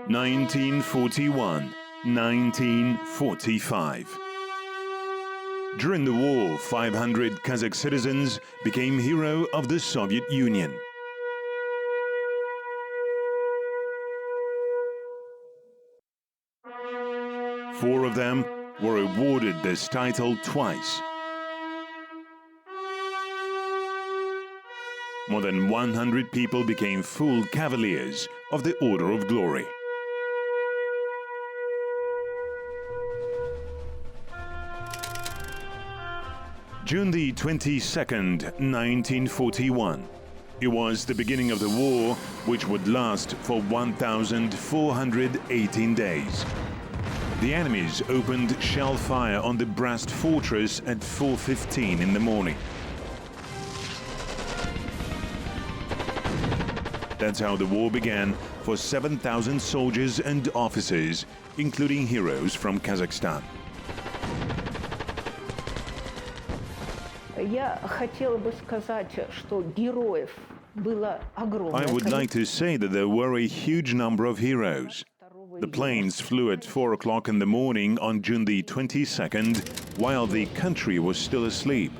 1941, 1945. During the war, 500 Kazakh citizens became hero of the Soviet Union. Four of them were awarded this title twice. More than 100 people became full cavaliers of the Order of Glory. June the 22nd, 1941. It was the beginning of the war, which would last for 1,418 days. The enemies opened shell fire on the Brest fortress at 4:15 in the morning. That's how the war began for 7,000 soldiers and officers, including heroes from Kazakhstan. I would like to say that there were a huge number of heroes. The planes flew at 4 o'clock in the morning on June the 22nd, while the country was still asleep.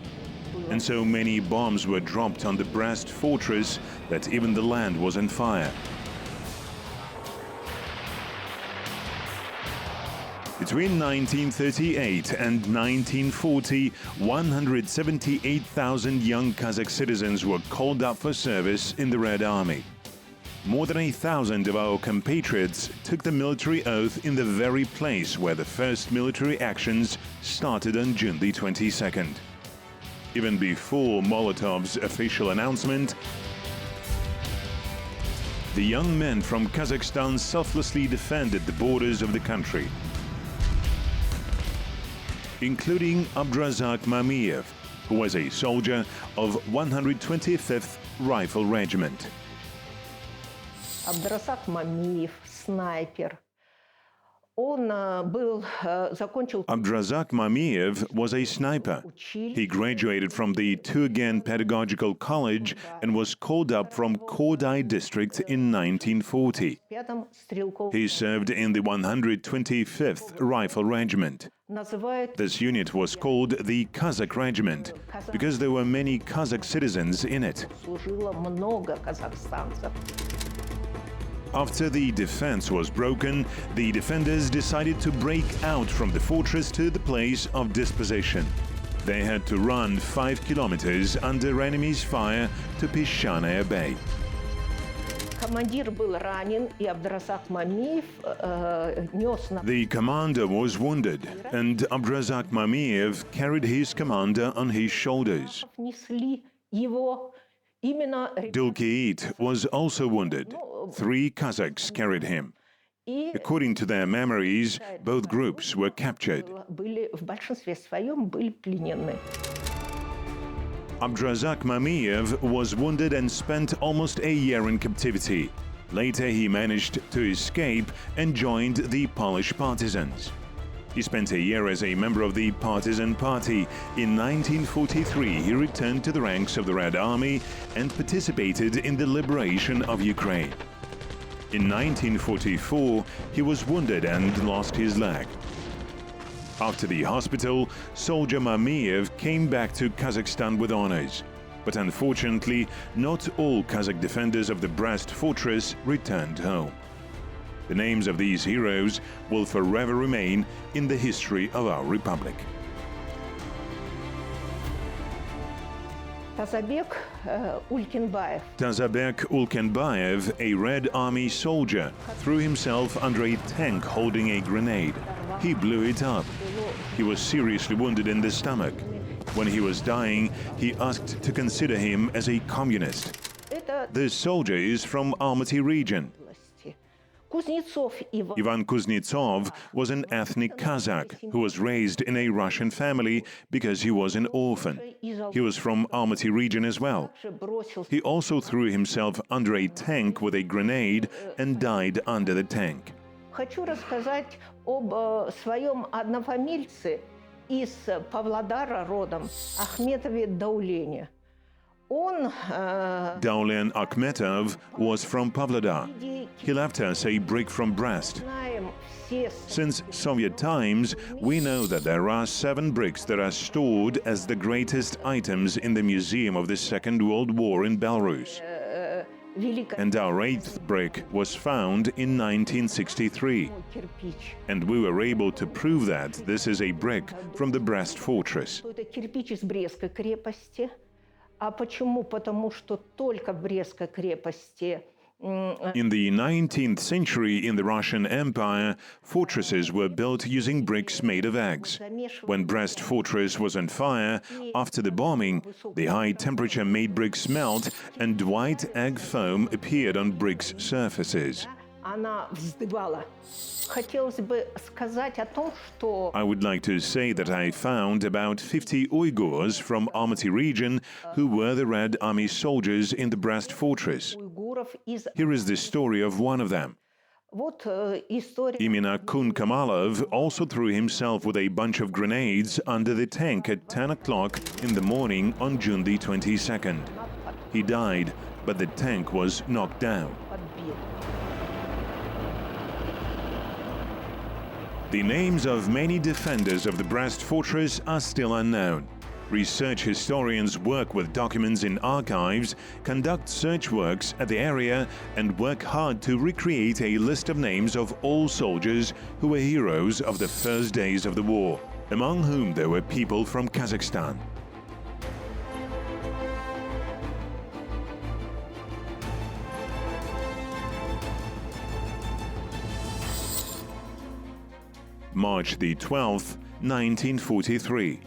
And so many bombs were dropped on the Brest fortress that even the land was on fire. Between 1938 and 1940, 178,000 young Kazakh citizens were called up for service in the Red Army. More than 1,000 of our compatriots took the military oath in the very place where the first military actions started on June the 22nd. Even before Molotov's official announcement, the young men from Kazakhstan selflessly defended the borders of the country, including Abdrazak Mamiev, who was a soldier of 125th Rifle Regiment. Abdrazak Mamiev, sniper. Abdrazak Mamiev was a sniper. He graduated from the Tugen Pedagogical College and was called up from Kordai district in 1940. He served in the 125th Rifle Regiment. This unit was called the Kazakh Regiment because there were many Kazakh citizens in it. After the defense was broken, the defenders decided to break out from the fortress to the place of disposition. They had to run 5 kilometers under enemy's fire to Peshchanaya Bay. The commander was wounded, and Abdrazak Mamiev carried his commander on his shoulders. Dulkiit was also wounded. 3 Kazakhs carried him. According to their memories, both groups were captured. Abdrazak Mamiev was wounded and spent almost a year in captivity. Later he managed to escape and joined the Polish partisans. He spent a year as a member of the Partisan Party. In 1943, he returned to the ranks of the Red Army and participated in the liberation of Ukraine. In 1944, he was wounded and lost his leg. After the hospital, soldier Mamiev came back to Kazakhstan with honors. But unfortunately, not all Kazakh defenders of the Brest fortress returned home. The names of these heroes will forever remain in the history of our republic. Tazabek Ulkenbaev, a Red Army soldier, threw himself under a tank holding a grenade. He blew it up. He was seriously wounded in the stomach. When he was dying, he asked to consider him as a communist. This soldier is from Almaty region. Ivan Kuznetsov was an ethnic Kazakh who was raised in a Russian family because he was an orphan. He was from Almaty region as well. He also threw himself under a tank with a grenade and died under the tank. Хочу рассказать об своем однофамильце из Павлодара родом, Ахметове Даулене. Он Daulen Akhmetov was from Pavlodar. He left us a brick from Brest. знаем все Since Soviet times, we know that there are 7 bricks that are stored as the greatest items in the Museum of the Second World War in Belarus. великий And our 8th brick was found in 1963. кирпич. And we were able to prove that this is a brick from the Brest fortress. Это кирпич из Брестской крепости. А почему? Потому что только в Брестской крепости In the 19th century in the Russian Empire, fortresses were built using bricks made of eggs. When Brest fortress was on fire, after the bombing, the high temperature made bricks melt and white egg foam appeared on bricks' surfaces. она вздыбала. Хотелось бы сказать о том, что I would like to say that I found about 50 Uyghurs from Almaty region who were the Red Army soldiers in the Brest fortress. уйгуров из... Here is the story of one of them. Вот история... Imina Kun Kamalov also threw himself with a bunch of grenades under the tank at 10 o'clock in the morning on June the 22nd. He died, but the tank was knocked down. подбил. The names of many defenders of the Brest fortress are still unknown. Research historians work with documents in archives, conduct search works at the area, and work hard to recreate a list of names of all soldiers who were heroes of the first days of the war, among whom there were people from Kazakhstan. March the 12th, 1943.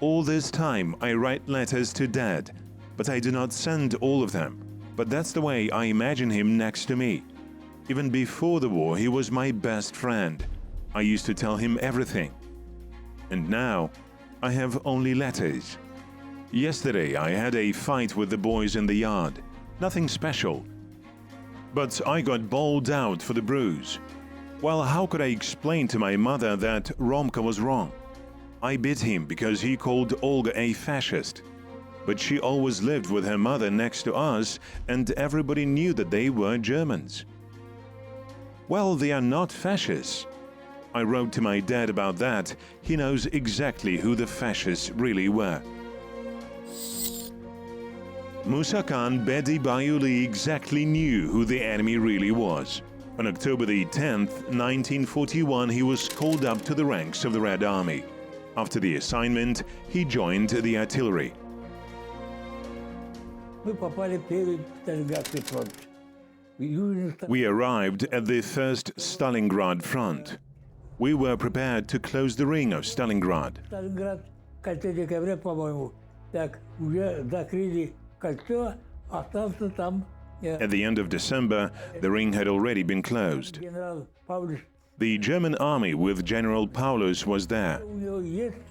All this time I write letters to Dad, but I do not send all of them. But that's the way I imagine him next to me. Even before the war, he was my best friend. I used to tell him everything. And now, I have only letters. Yesterday I had a fight with the boys in the yard. Nothing special. But I got bowled out for the bruise. Well, how could I explain to my mother that Romka was wrong? I bit him because he called Olga a fascist. But she always lived with her mother next to us, and everybody knew that they were Germans. Well, they are not fascists. I wrote to my dad about that. He knows exactly who the fascists really were. Musa Khan Bedi Bayuli exactly knew who the enemy really was. On October the 10th, 1941, he was called up to the ranks of the Red Army. After the assignment, he joined the artillery. We arrived at the First Stalingrad Front. We were prepared to close the ring of Stalingrad. At the end of December, the ring had already been closed. The German army with General Paulus was there.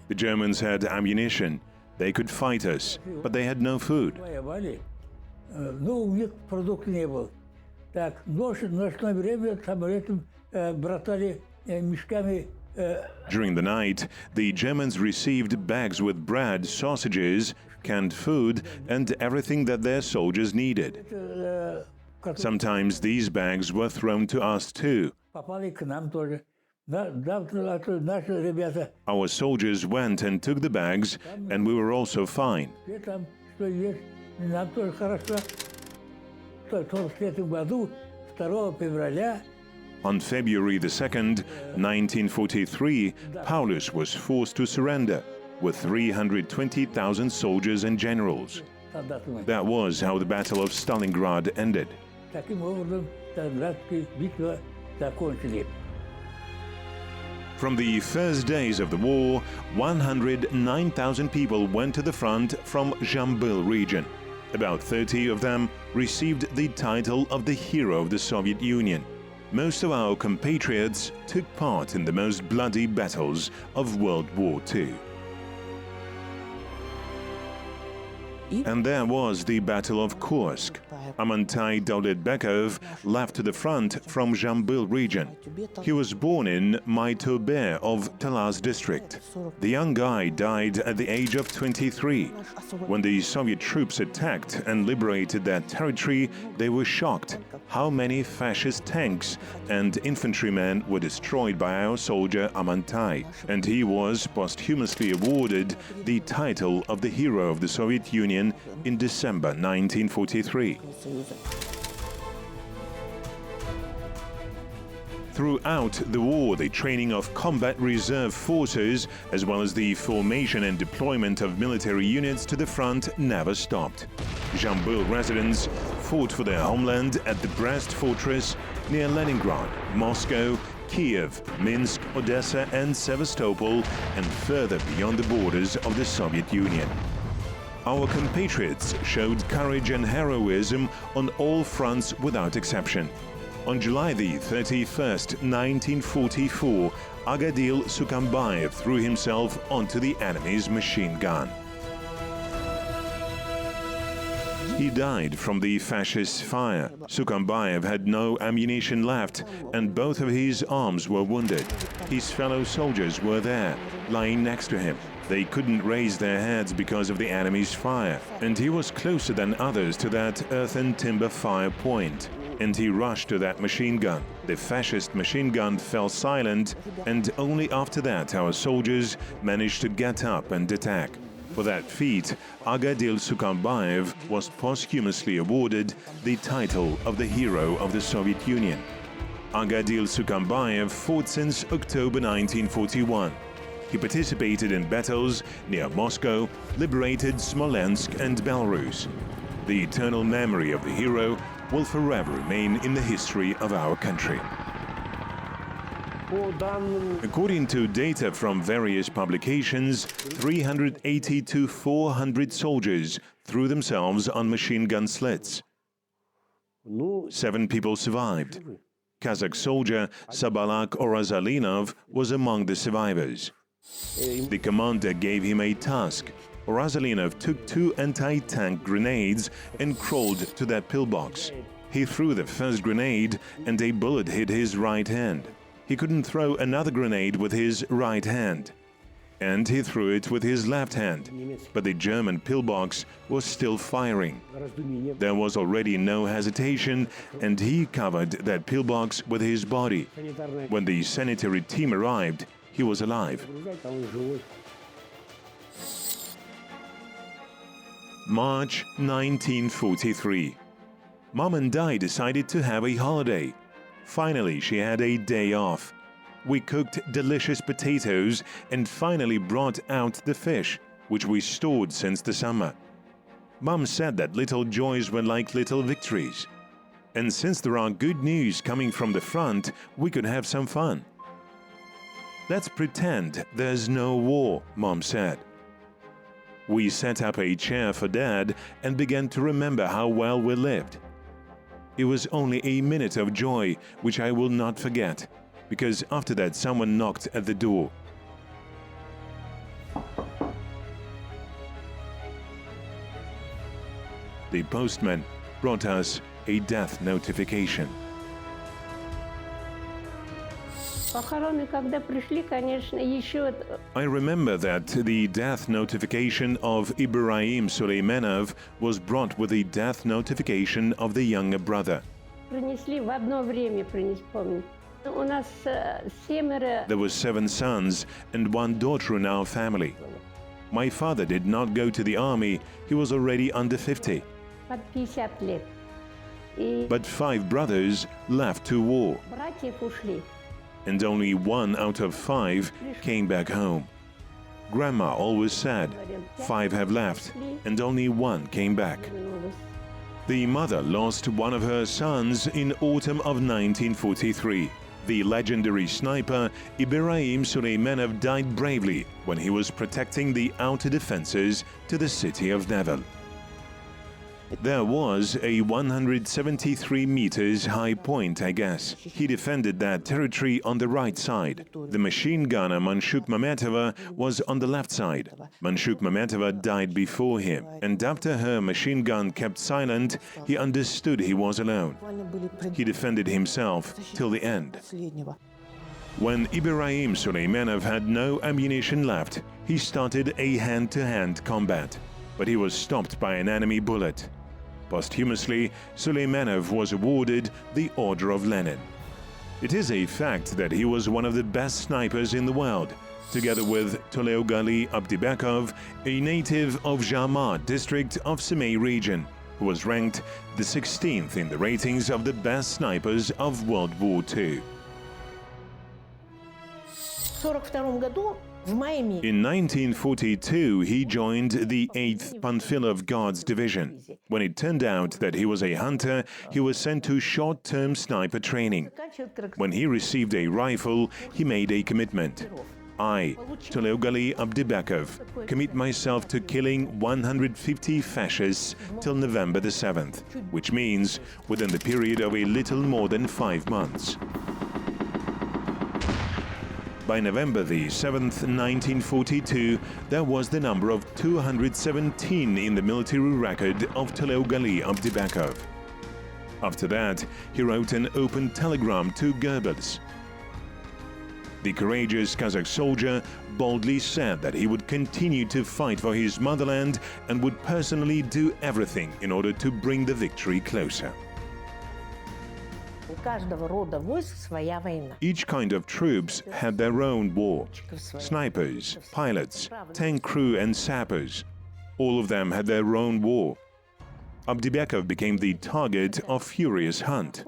The Germans had ammunition. They could fight us, but they had no food. During the night, the Germans received bags with bread, sausages, canned food, and everything that their soldiers needed. Sometimes these bags were thrown to us too. Our soldiers went and took the bags, and we were also fine. On February the 2nd, 1943, Paulus was forced to surrender with 320,000 soldiers and generals. That was how the Battle of Stalingrad ended. From the first days of the war, 109,000 people went to the front from Zhambyl region. About 30 of them received the title of the Hero of the Soviet Union. Most of our compatriots took part in the most bloody battles of World War II. And there was the Battle of Kursk. Amantai Davletbekov left to the front from Jambil region. He was born in Maytobe of Talas district. The young guy died at the age of 23. When the Soviet troops attacked and liberated that territory, they were shocked how many fascist tanks and infantrymen were destroyed by our soldier Amantai, and he was posthumously awarded the title of the Hero of the Soviet Union in December 1943. Throughout the war, the training of combat reserve forces, as well as the formation and deployment of military units to the front, never stopped. Jambil residents fought for their homeland at the Brest fortress near Leningrad, Moscow, Kiev, Minsk, Odessa and Sevastopol, and further beyond the borders of the Soviet Union. Our compatriots showed courage and heroism on all fronts without exception. On July the 31st, 1944, Agadil Sukambayev threw himself onto the enemy's machine gun. He died from the fascist fire. Sukambayev had no ammunition left, and both of his arms were wounded. His fellow soldiers were there, lying next to him. They couldn't raise their heads because of the enemy's fire, and he was closer than others to that earth and timber fire point. And he rushed to that machine gun. The fascist machine gun fell silent, and only after that our soldiers managed to get up and attack. For that feat, Agadil Sukambayev was posthumously awarded the title of the Hero of the Soviet Union. Agadil Sukambayev fought since October 1941. He participated in battles near Moscow, liberated Smolensk and Belarus. The eternal memory of the hero will forever remain in the history of our country. According to data from various publications, 380 to 400 soldiers threw themselves on machine gun slits. 7 people survived. Kazakh soldier Sabalak Orazalinov was among the survivors. The commander gave him a task. Orazalinov took 2 anti-tank grenades and crawled to that pillbox. He threw the first grenade and a bullet hit his right hand. He couldn't throw another grenade with his right hand. And he threw it with his left hand. But the German pillbox was still firing. There was already no hesitation, and he covered that pillbox with his body. When the sanitary team arrived, he was alive. March 1943. Mom and I decided to have a holiday. Finally, she had a day off. We cooked delicious potatoes and finally brought out the fish, which we stored since the summer. Mom said that little joys were like little victories. And since there are good news coming from the front, we could have some fun. Let's pretend there's no war, Mom said. We set up a chair for Dad and began to remember how well we lived. It was only a minute of joy, which I will not forget, because after that someone knocked at the door. The postman brought us a death notification. I remember that the death notification of Ibrahim Suleimanov was brought with the death notification of the younger brother. There were 7 sons and 1 daughter in our family. My father did not go to the army, he was already under 50. But 5 brothers left to war. And only 1 out of 5 came back home. Grandma always said, 5 have left, and only 1 came back. The mother lost one of her sons in autumn of 1943. The legendary sniper Ibrahim Suleimanov died bravely when he was protecting the outer defenses to the city of Nevel. There was a 173 meters high point, I guess. He defended that territory on the right side. The machine gunner Manshuk Mametova was on the left side. Manshuk Mametova died before him, and after her machine gun kept silent, he understood he was alone. He defended himself till the end. When Ibrahim Suleimanov had no ammunition left, he started a hand-to-hand combat, but he was stopped by an enemy bullet. Posthumously, Suleimanov was awarded the Order of Lenin. It is a fact that he was one of the best snipers in the world, together with Talogali Abdibakov, a native of Jama district of Semey region, who was ranked the 16th in the ratings of the best snipers of World War II. In 1942, he joined the 8th Panfilov Guards Division. When it turned out that he was a hunter, he was sent to short-term sniper training. When he received a rifle, he made a commitment. I, Talogali Abdibakov, commit myself to killing 150 fascists till November the 7th, which means within the period of a little more than 5 months. By November the 7th, 1942, there was the number of 217 in the military record of Talogali Abdibakov. After that, he wrote an open telegram to Goebbels. The courageous Kazakh soldier boldly said that he would continue to fight for his motherland and would personally do everything in order to bring the victory closer. Each kind of troops had their own war. Snipers, pilots, tank crew and sappers. All of them had their own war. Abdibakov became the target of furious hunt.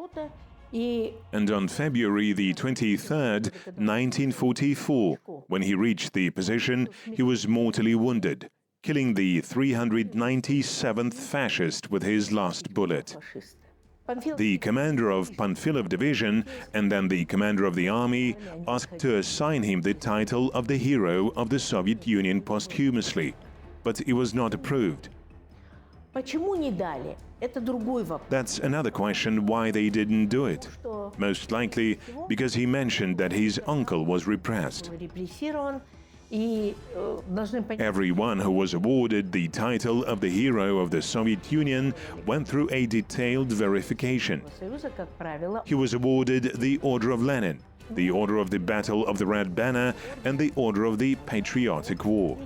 And on February the 23rd, 1944, when he reached the position, he was mortally wounded, killing the 397th fascist with his last bullet. The commander of Panfilov division and then the commander of the army asked to assign him the title of the hero of the Soviet Union posthumously, but it was not approved. That's another question why they didn't do it. Most likely because he mentioned that his uncle was repressed. Everyone who was awarded the title of the hero of the Soviet Union went through a detailed verification. He was awarded the Order of Lenin, the Order of the Battle of the Red Banner, and the Order of the Patriotic War.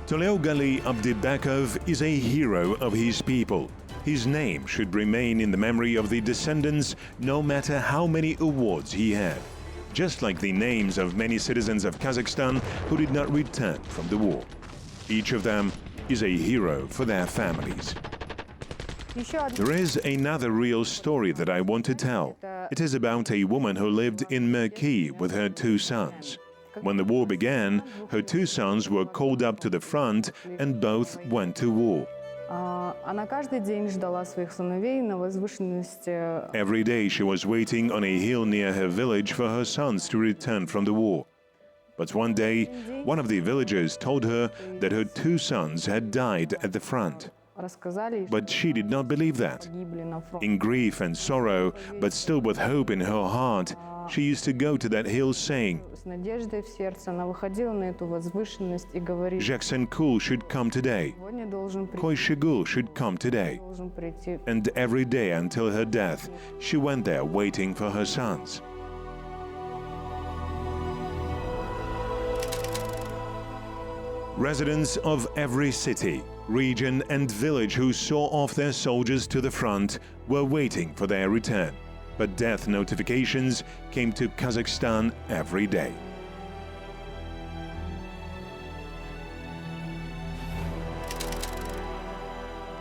Talogali Abdibakov is a hero of his people. His name should remain in the memory of the descendants no matter how many awards he had, just like the names of many citizens of Kazakhstan who did not return from the war. Each of them is a hero for their families. There is another real story that I want to tell. It is about a woman who lived in Merki with her 2 sons. When the war began, her 2 sons were called up to the front and both went to war. Every day she was waiting on a hill near her village for her sons to return from the war. But one day, one of the villagers told her that her 2 sons had died at the front. But she did not believe that. In grief and sorrow, but still with hope in her heart, she used to go to that hill saying, Jackson should come today. Koi Shigul should come today. And every day until her death, she went there waiting for her sons. Residents of every city, region and village who saw off their soldiers to the front were waiting for their return. But death notifications came to Kazakhstan every day.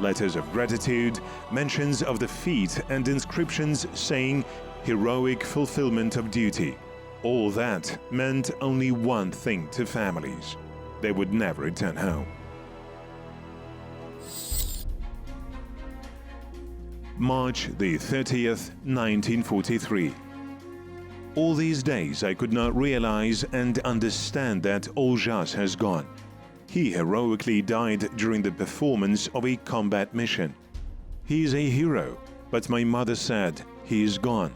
Letters of gratitude, mentions of the feat and inscriptions saying heroic fulfillment of duty. All that meant only one thing to families. They would never return home. March the 30th, 1943. All these days I could not realize and understand that Oljas has gone. He heroically died during the performance of a combat mission. He is a hero, but my mother said he is gone.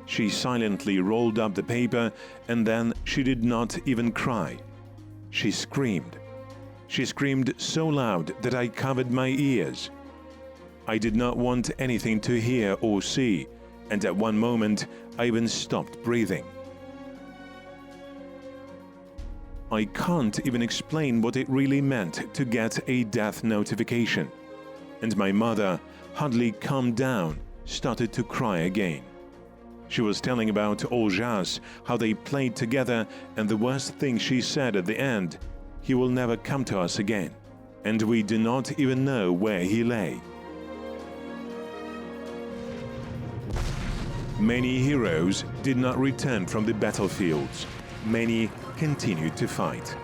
She silently rolled up the paper and then she did not even cry. She screamed. She screamed so loud that I covered my ears. I did not want anything to hear or see, and at one moment I even stopped breathing. I can't even explain what it really meant to get a death notification. And my mother, hardly calmed down, started to cry again. She was telling about Oljas, how they played together, and the worst thing she said at the end, he will never come to us again, and we do not even know where he lay. Many heroes did not return from the battlefields. Many continued to fight.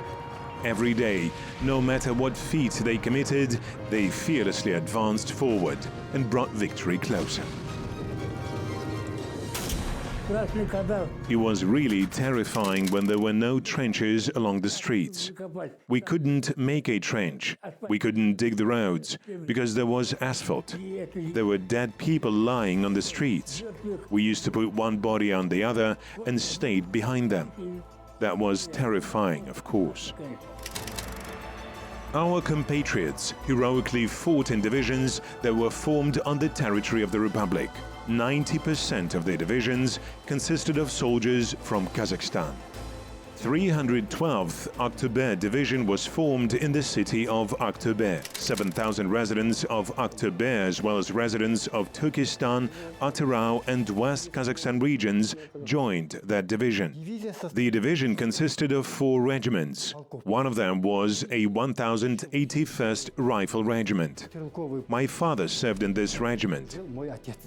Every day, no matter what feat they committed, they fearlessly advanced forward and brought victory closer. It was really terrifying when there were no trenches along the streets. We couldn't make a trench. We couldn't dig the roads because there was asphalt. There were dead people lying on the streets. We used to put one body on the other and stayed behind them. That was terrifying, of course. Our compatriots heroically fought in divisions that were formed on the territory of the Republic. 90% of the divisions consisted of soldiers from Kazakhstan. 312th Aktobe Division was formed in the city of Aktobe. 7,000 residents of Aktobe, as well as residents of Turkestan, Atyrau and West Kazakhstan regions, joined that division. The division consisted of 4 regiments. One of them was a 1081st Rifle Regiment. My father served in this regiment.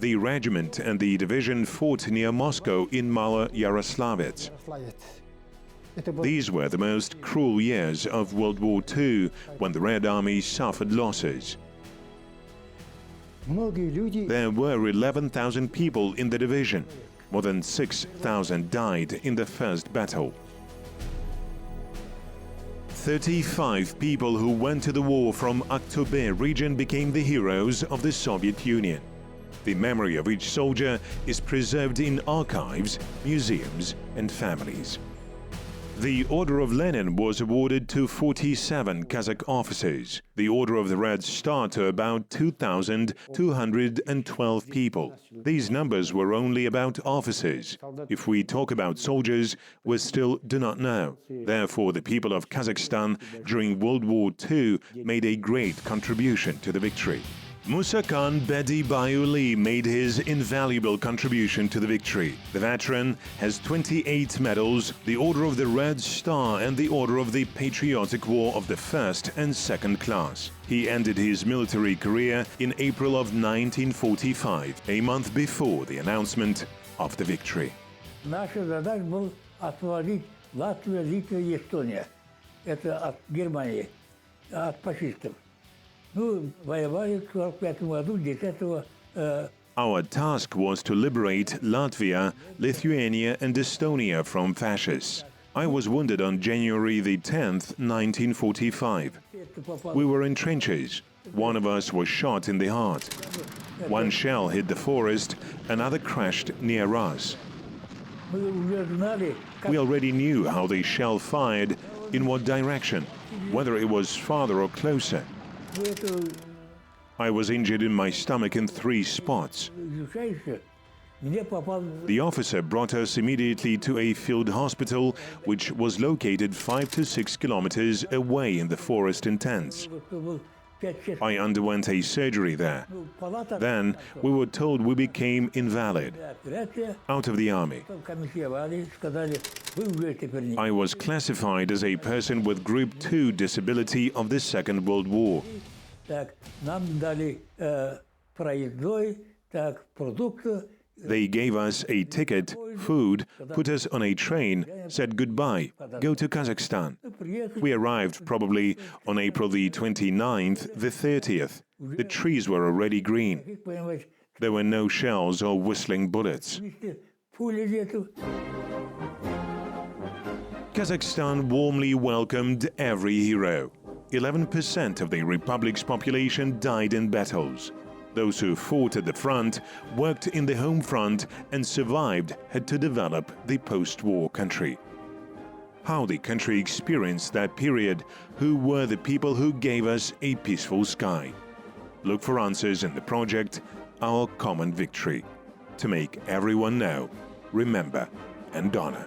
The regiment and the division fought near Moscow in Maloyaroslavets. These were the most cruel years of World War II, when the Red Army suffered losses. There were 11,000 people in the division. More than 6,000 died in the first battle. 35 people who went to the war from Aktobe region became the heroes of the Soviet Union. The memory of each soldier is preserved in archives, museums, and families. The Order of Lenin was awarded to 47 Kazakh officers, the Order of the Red Star to about 2,212 people. These numbers were only about officers. If we talk about soldiers, we still do not know. Therefore, the people of Kazakhstan during World War II made a great contribution to the victory. Musa Khan Bedi Bayuli made his invaluable contribution to the victory. The veteran has 28 medals, the Order of the Red Star and the Order of the Patriotic War of the first and second class. He ended his military career in April of 1945, a month before the announcement of the victory. Наша задача была освободить Латвию, Литву и Эстонию. Это от Германии, от фашистов. Воевали в 1945 году, 10 Our task was to liberate Latvia, Lithuania and Estonia from fascists. I was wounded on January the 10th, 1945. We were in trenches. One of us was shot in the heart. One shell hit the forest, another crashed near us. We already knew how the shell fired, in what direction, whether it was farther or closer. I was injured in my stomach in 3 spots. The officer brought us immediately to a field hospital, which was located 5 to 6 kilometers away in the forest in tents. I underwent a surgery there. Then we were told we became invalid, out of the army. I was classified as a person with Group 2 disability of the Second World War. They gave us a ticket, food, put us on a train, said goodbye, go to Kazakhstan. We arrived probably on April the 29th, the 30th. The trees were already green. There were no shells or whistling bullets. Kazakhstan warmly welcomed every hero. 11% of the republic's population died in battles. Those who fought at the front, worked in the home front and survived had to develop the post-war country. How the country experienced that period, who were the people who gave us a peaceful sky? Look for answers in the project Our Common Victory. To make everyone know, remember and honor.